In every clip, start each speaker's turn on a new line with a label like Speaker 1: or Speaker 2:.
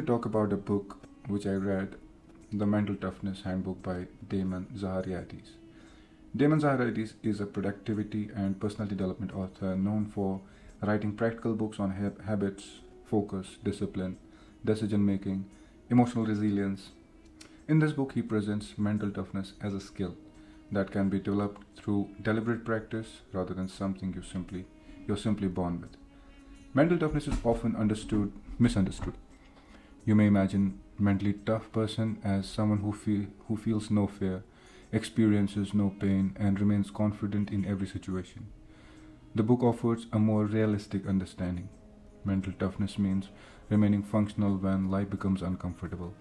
Speaker 1: talk about a book which I read, The Mental Toughness Handbook by Damon Zahariades. Damon Zahariades is a productivity and personality development author known for writing practical books on habits, focus, discipline, decision making, emotional resilience. In this book, he presents mental toughness as a skill that can be developed through deliberate practice rather than something you're simply born with. Mental toughness is often misunderstood. You may imagine mentally tough person as someone who feels no fear, experiences no pain, and remains confident in every situation. The book offers a more realistic understanding. Mental toughness means remaining functional when life becomes uncomfortable.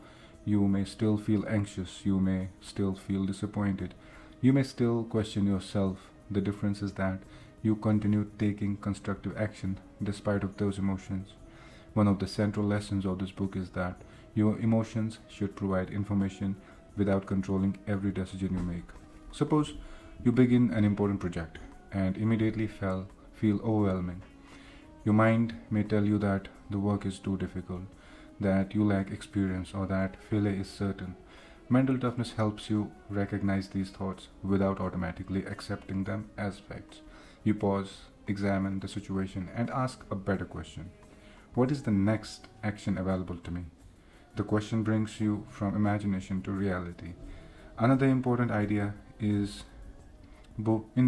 Speaker 1: You may still feel anxious, you may still feel disappointed, you may still question yourself. The difference is that you continue taking constructive action despite of those emotions. One of the central lessons of this book is that your emotions should provide information without controlling every decision you make. Suppose you begin an important project and immediately feel overwhelming. Your mind may tell you that the work is too difficult, that you lack experience, or that failure is certain. Mental toughness helps you recognize these thoughts without automatically accepting them as facts. You pause, examine the situation, and ask a better question. What is the next action available to me? The question brings you from imagination to reality. Another important idea in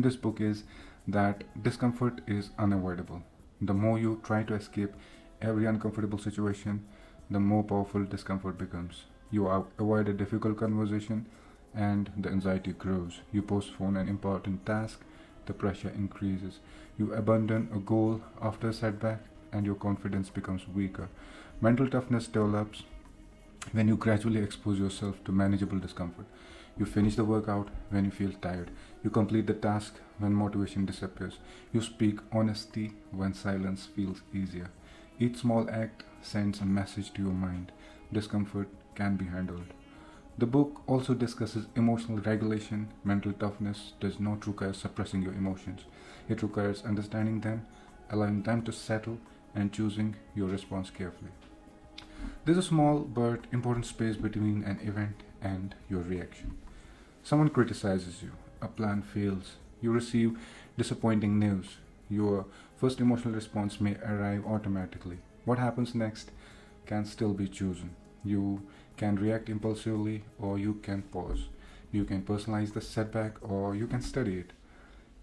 Speaker 1: this book is that discomfort is unavoidable. The more you try to escape every uncomfortable situation, the more powerful discomfort becomes. You avoid a difficult conversation and the anxiety grows. You postpone an important task, the pressure increases. You abandon a goal after a setback and your confidence becomes weaker. Mental toughness develops when you gradually expose yourself to manageable discomfort. You finish the workout when you feel tired. You complete the task when motivation disappears. You speak honesty when silence feels easier. Each small act sends a message to your mind. Discomfort can be handled. The book also discusses emotional regulation. Mental toughness does not require suppressing your emotions. It requires understanding them, allowing them to settle, and choosing your response carefully. There's a small but important space between an event and your reaction. Someone criticizes you, a plan fails, you receive disappointing news. Your first emotional response may arrive automatically. What happens next can still be chosen. You can react impulsively or you can pause. You can personalize the setback or you can study it.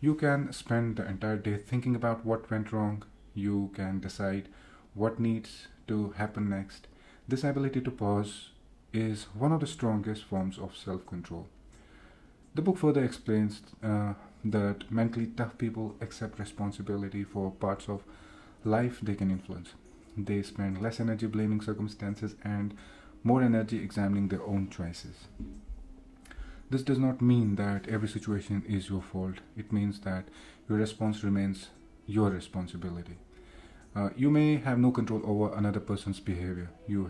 Speaker 1: You can spend the entire day thinking about what went wrong. You can decide what needs to happen next. This ability to pause is one of the strongest forms of self control. The book further explains that mentally tough people accept responsibility for parts of life they can influence. They spend less energy blaming circumstances and more energy examining their own choices. This does not mean that every situation is your fault. It means that your response remains your responsibility. You may have no control over another person's behavior. You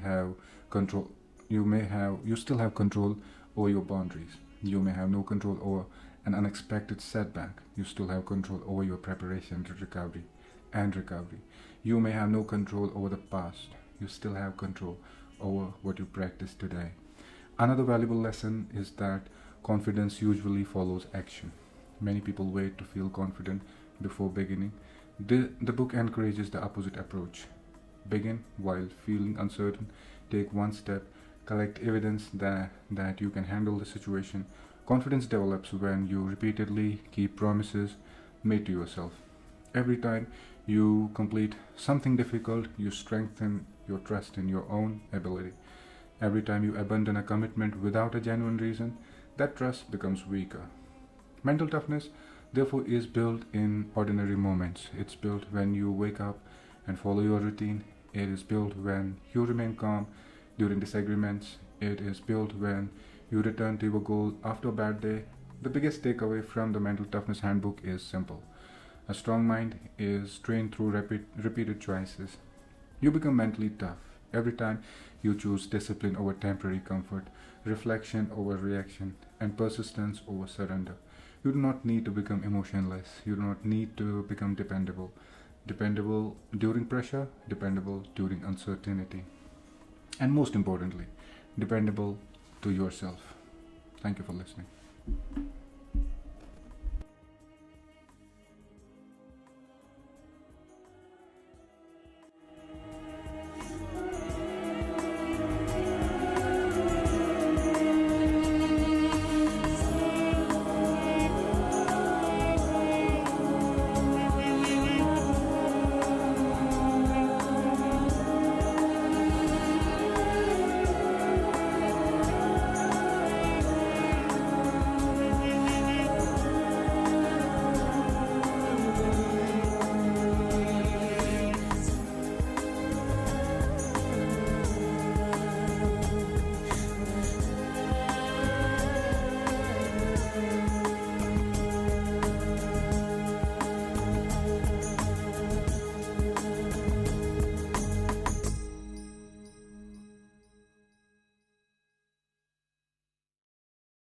Speaker 1: still have control over your boundaries. You may have no control over an unexpected setback. You still have control over your preparation to recovery. You may have no control over the past. You still have control over what you practice today. Another valuable lesson is that confidence usually follows action. Many people wait to feel confident before beginning. The book encourages the opposite approach. Begin while feeling uncertain, take one step, collect evidence that you can handle the situation. Confidence develops when you repeatedly keep promises made to yourself. Every time you complete something difficult, you strengthen your trust in your own ability. Every time you abandon a commitment without a genuine reason, that trust becomes weaker. Mental toughness, therefore, is built in ordinary moments. It's built when you wake up and follow your routine. It is built when you remain calm during disagreements. It is built when you return to your goal after a bad day. The biggest takeaway from the Mental Toughness Handbook is simple. A strong mind is trained through repeated choices. You become mentally tough every time you choose discipline over temporary comfort, reflection over reaction, and persistence over surrender. You do not need to become emotionless. You do not need to become dependable. Dependable during pressure, dependable during uncertainty. and most importantly, dependable to yourself. Thank you for listening.